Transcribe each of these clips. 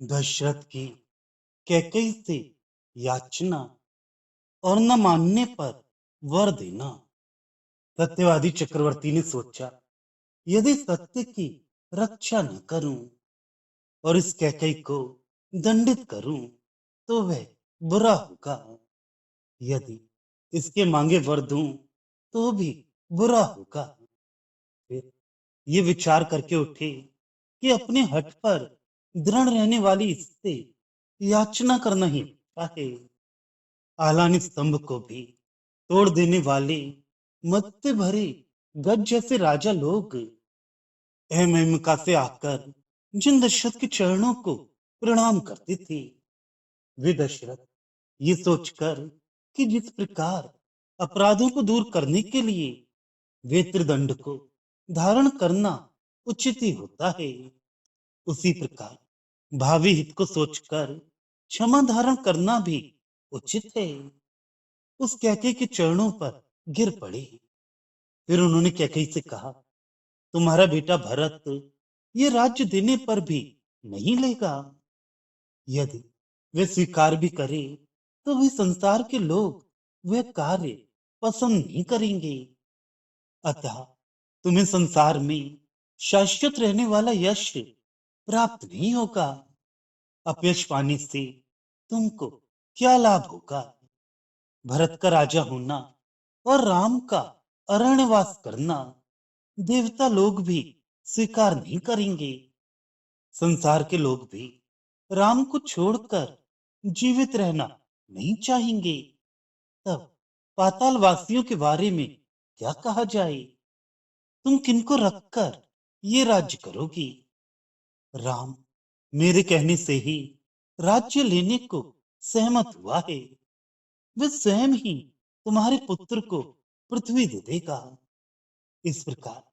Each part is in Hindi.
दशरथ की कैकई से याचना और न मानने पर वर देना। सत्यवादी चक्रवर्ती ने सोचा, यदि सत्य की रक्षा न करूं और इस कैकई को दंडित करूं तो वह बुरा होगा। यदि इसके मांगे वर दूं तो भी बुरा होगा। फिर ये विचार करके उठे कि अपने हठ पर दृढ़ रहने वाली इससे याचना करना ही अच्छा है। आलानी स्तंभ को भी तोड़ देने वाले मत्ते भरे गज जैसे राजा लोग अहमका से आकर जिन दशरथ के चरणों को प्रणाम करते थे, वे दशरथ ये सोचकर कि जिस प्रकार अपराधों को दूर करने के लिए वे त्रिदंड को धारण करना उचित ही होता है, उसी प्रकार भावी हित को सोचकर क्षमा धारण करना भी उचित है। उस कैके के चरणों पर गिर पड़े। फिर उन्होंने कैकई से कहा, तुम्हारा बेटा भरत ये राज्य देने पर भी नहीं लेगा। यदि वे स्वीकार भी करे तो भी संसार के लोग वह कार्य पसंद नहीं करेंगे। अतः तुम्हें संसार में शाश्वत रहने वाला यश प्राप्त नहीं होगा। अपयश पाने से तुमको क्या लाभ होगा। भरत का राजा होना और राम का अरण्यवास करना देवता लोग भी स्वीकार नहीं करेंगे। संसार के लोग भी राम को छोड़कर जीवित रहना नहीं चाहेंगे। तब पाताल वासियों के बारे में क्या कहा जाए। तुम किनको रखकर ये राज्य करोगी। राम मेरे कहने से ही राज्य लेने को सहमत हुआ है। वह स्वयं ही तुम्हारे पुत्र को पृथ्वी दे देगा। इस प्रकार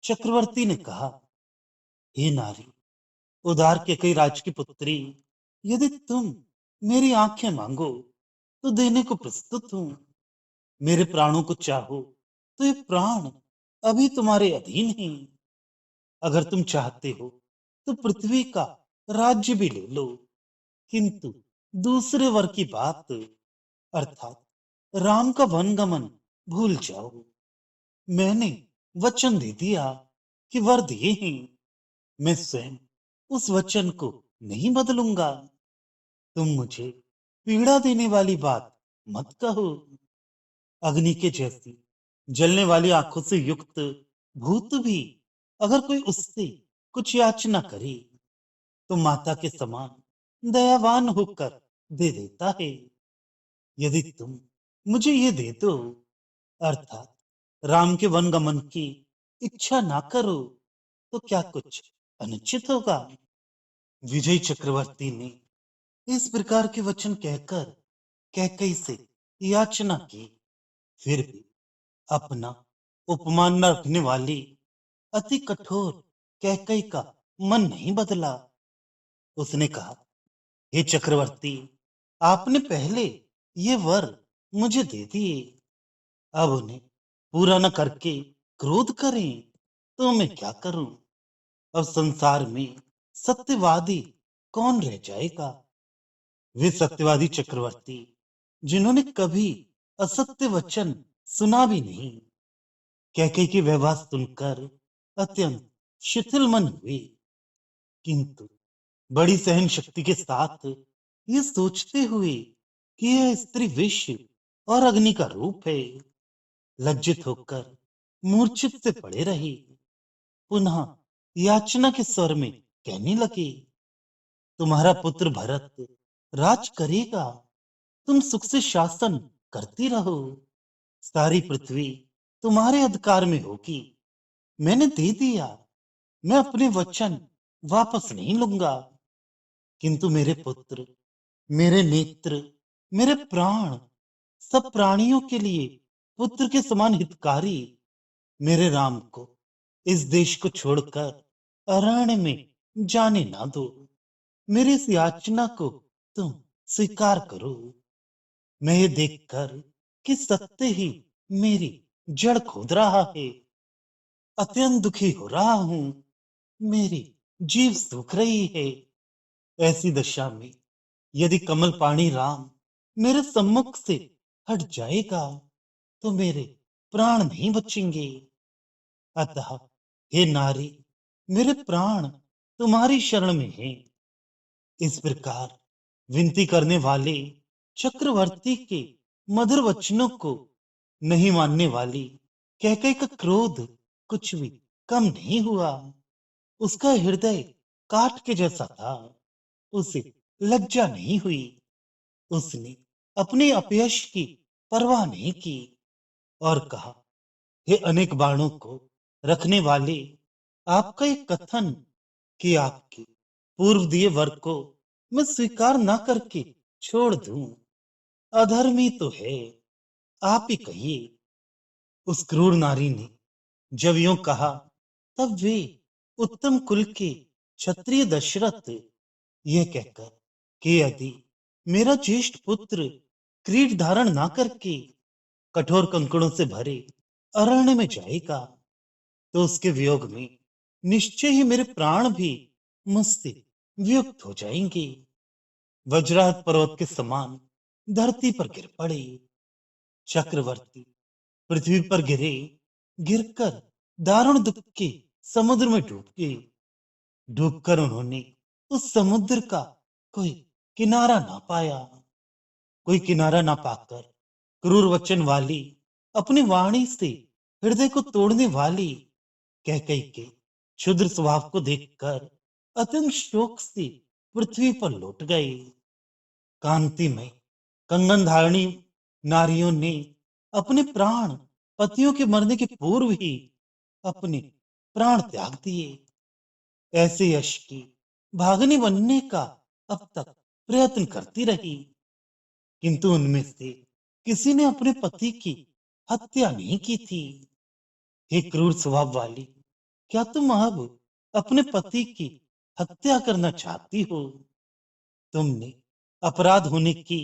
चक्रवर्ती ने कहा, हे नारी, उदार के कई राज की पुत्री, यदि तुम मेरी आंखें मांगो तो देने को प्रस्तुत हूं। मेरे प्राणों को चाहो तो ये प्राण अभी तुम्हारे अधीन हैं। अगर तुम चाहते हो तो पृथ्वी का राज्य भी ले लो, किंतु दूसरे वर की बात अर्थात राम का वनगमन भूल जाओ। मैंने वचन दे दिया कि वर दिए हैं, मैं स्वयं उस वचन को नहीं बदलूंगा। तुम मुझे पीड़ा देने वाली बात मत कहो। अग्नि के जैसी जलने वाली आंखों से युक्त भूत भी अगर कोई उससे कुछ याचना करे तो माता के समान दयावान होकर दे देता है। यदि तुम मुझे ये दे दो, अर्थात राम के वनगमन की इच्छा ना करो, तो क्या कुछ अनुचित होगा। विजय चक्रवर्ती ने इस प्रकार के वचन कहकर कैकई से याचना की। फिर भी अपना उपमान न रखने वाली अति कठोर कैकई का मन नहीं बदला। उसने कहा, हे चक्रवर्ती, आपने पहले ये वर मुझे दे दिए, अब उन्हें पूरा न करके क्रोध करें तो मैं क्या करूं। अब संसार में सत्यवादी कौन रह जाएगा। वे सत्यवादी चक्रवर्ती जिन्होंने कभी असत्य वचन सुना भी नहीं, कैकेयी की व्यवहार सुनकर अत्यंत शिथिल मन हुए, किंतु बड़ी सहन शक्ति के साथ ये सोचते हुए कि यह स्त्री विष और अग्नि का रूप है, लज्जित होकर मूर्छित से पड़े रहे। पुनः याचना के स्वर में कहने लगे, तुम्हारा पुत्र भरत राज करेगा, तुम सुख से शासन करती रहो, सारी पृथ्वी तुम्हारे अधिकार में होगी। मैंने दे दिया, मैं अपने वचन वापस नहीं लूंगा, किंतु मेरे पुत्र, मेरे नेत्र, मेरे प्राण, सब प्राणियों के लिए पुत्र के समान हितकारी मेरे राम को इस देश को छोड़कर अरण्य में जाने ना दो। मेरी इस याचना को तुम स्वीकार करो। मैं ये देखकर कि सत्य ही मेरी जड़ खोद रहा है, अत्यंत दुखी हो रहा हूं। मेरी जीव सूख रही है। ऐसी दशा में यदि कमल पाणी राम मेरे सम्मुख से हट जाएगा तो मेरे प्राण नहीं बचेंगे। अतः हे नारी, मेरे प्राण तुम्हारी शरण में हैं। इस प्रकार विनती करने वाले चक्रवर्ती के मधुर वचनों को नहीं मानने वाली कैकेयी का क्रोध कुछ भी कम नहीं हुआ। उसका हृदय काठ के जैसा था। उसे लज्जा नहीं हुई। उसने अपने अपयश की परवाह नहीं की और कहा, हे अनेक बाणों को रखने वाले, आपका एक कथन कि आपके पूर्व दिए वर को मैं स्वीकार न करके छोड़ दूं, अधर्मी तो है। आप ही कहिए। उस क्रूर नारी ने जब यूं कहा तब वे उत्तम कुल के क्षत्रिय दशरथ यह कहकर कि यदि मेरा ज्येष्ठ पुत्र क्रीट धारण ना करके कठोर कंकड़ों से भरे अरण्य में जाएगा तो उसके वियोग में निश्चय ही मेरे प्राण भी मुझसे वियुक्त हो जाएंगे। वज्राहत पर्वत के समान धरती पर गिर पड़े। चक्रवर्ती पृथ्वी पर गिरे। गिरकर दारुण दुख के समुद्र में डूब गए। डूबकर उन्होंने उस समुद्र का कोई किनारा ना पाया। कोई किनारा ना पाकर क्रूर वचन वाली, अपनी वाणी से हृदय को तोड़ने वाली कैकेयी के क्षुद्र स्वभाव को देखकर अत्यंत शोक से पृथ्वी पर लौट गए। कांति में कंगन धारणी नारियों ने अपने प्राण पतियों के मरने के पूर्व ही अपने प्राण त्याग दिए। ऐसे यश की भागनी बनने का अब तक प्रयत्न करती रही, किंतु उनमें से किसी ने अपने पति की हत्या नहीं की थी। हे क्रूर स्वभाव वाली, क्या तुम अब अपने पति की हत्या करना चाहती हो? तुमने अपराध होने की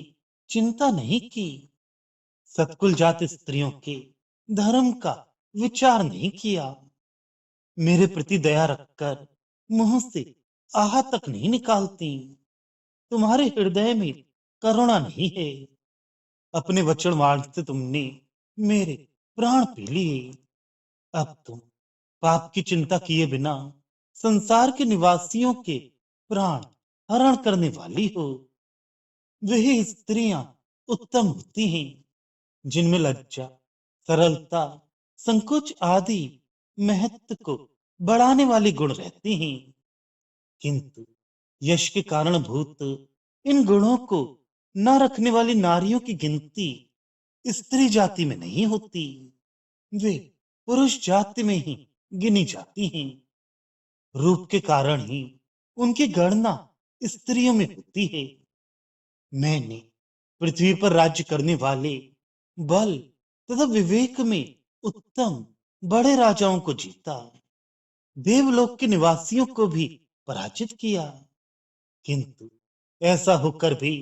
चिंता नहीं की। सतकुल जात स्त्रियों के धर्म का विचार नहीं किया। मेरे प्रति दया रखकर मुंह से आह तक नहीं निकालती। तुम्हारे हृदय में करुणा नहीं है। अपने वचन वाण से तुमने मेरे प्राण पी लिए। अब तुम पाप की चिंता किए बिना संसार के निवासियों के प्राण हरण करने वाली हो। वही स्त्रियां उत्तम होती हैं जिनमें लज्जा, सरलता, संकोच आदि महत्व को बढ़ाने वाले गुण रहते हैं। किंतु यश के कारण भूत इन गुणों को न रखने वाली नारियों की गिनती स्त्री जाति में नहीं होती। वे पुरुष जाति में ही गिनी जाती हैं। रूप के कारण ही उनकी गणना स्त्रियों में होती है। मैंने पृथ्वी पर राज्य करने वाले बल तथा विवेक में उत्तम बड़े राजाओं को जीता। देवलोक के निवासियों को भी पराजित किया। किंतु ऐसा होकर भी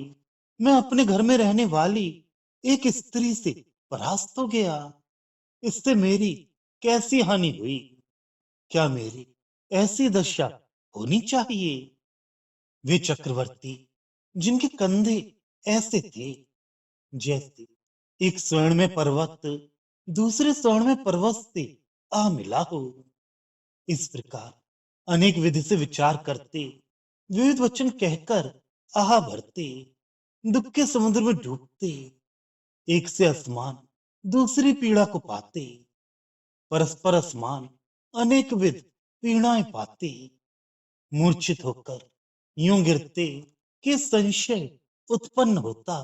मैं अपने घर में रहने वाली एक स्त्री से परास्त हो गया। इससे मेरी कैसी हानि हुई? क्या मेरी ऐसी दशा होनी चाहिए? वे चक्रवर्ती जिनके कंधे ऐसे थे जैसे एक स्वर्ण में पर्वत दूसरे स्वर्ण में पर्वत से आ मिला हो, इस प्रकार अनेक विधि से विचार करते, विविध वचन कहकर आह भरते, दुख के समुद्र में डूबते, एक से असमान दूसरी पीड़ा को पाते, परस्पर असमान अनेक विध पीड़ाएं पाते, मूर्छित होकर यूं गिरते कि संशय उत्पन्न होता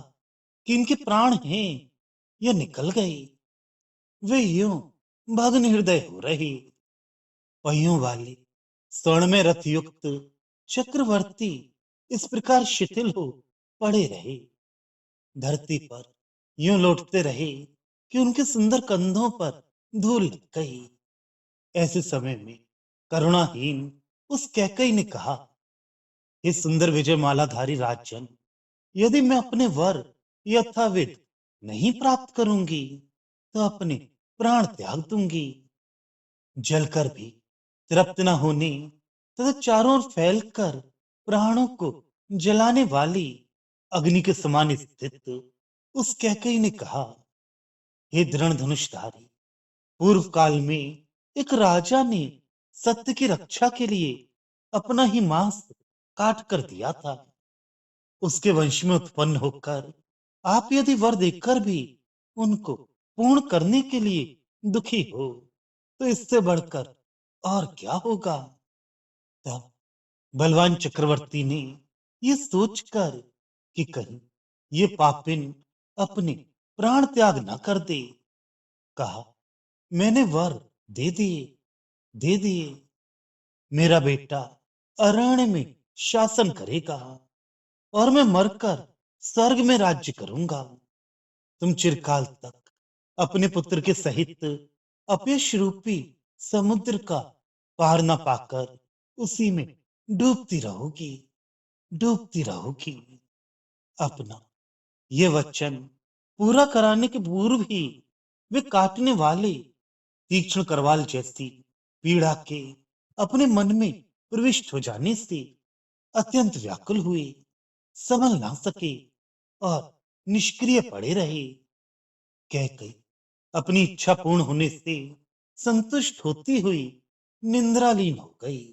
कि इनके प्राण हैं या निकल गए। वे यूं भग्न हृदय हो रहे। पहियों वाले स्वर्ण में रथ युक्त चक्रवर्ती इस प्रकार शिथिल हो पड़े रहे। धरती पर यूं लौटते रहे कि उनके सुंदर कंधों पर धूल लग गई। ऐसे समय में करुणाहीन उस कैकेयी ने कहा, हे सुंदर विजय मालाधारी राजन, यदि मैं अपने वर यथाविध नहीं प्राप्त करूंगी तो अपने प्राण त्याग दूंगी। जलकर भी तृप्त न होने तथा चारों ओर फैलकर प्राणों को जलाने वाली अग्नि के समान स्थित उस कैकई ने कहा, हे दृढ़ धनुषधारी, पूर्व काल में एक राजा ने सत्य की रक्षा के लिए अपना ही मांस काट कर दिया था। उसके वंश में उत्पन्न होकर आप यदि वर देकर भी उनको पूर्ण करने के लिए दुखी हो, तो इससे बढ़कर और क्या होगा। तब बलवान चक्रवर्ती ने ये सोचकर कि कहीं ये पापिन अपने प्राण त्याग न कर दे, कहा, मैंने वर दे दिए, दे दिए। मेरा बेटा अरण्य में शासन करेगा और मैं मरकर स्वर्ग में राज्य करूंगा। तुम चिरकाल तक अपने पुत्र के सहित अपयश रूपी समुद्र का पार न पाकर उसी में डूबती रहोगी, डूबती रहोगी। अपना ये वचन पूरा कराने के पूर्व ही वे काटने वाले तीक्ष्ण करवाल जैसी पीड़ा के अपने मन में प्रविष्ट हो जाने से अत्यंत व्याकुल हुए, संभल ना सके और निष्क्रिय पड़े रहे। कैकई अपनी इच्छा पूर्ण होने से संतुष्ट होती हुई निंद्रालीन हो गई।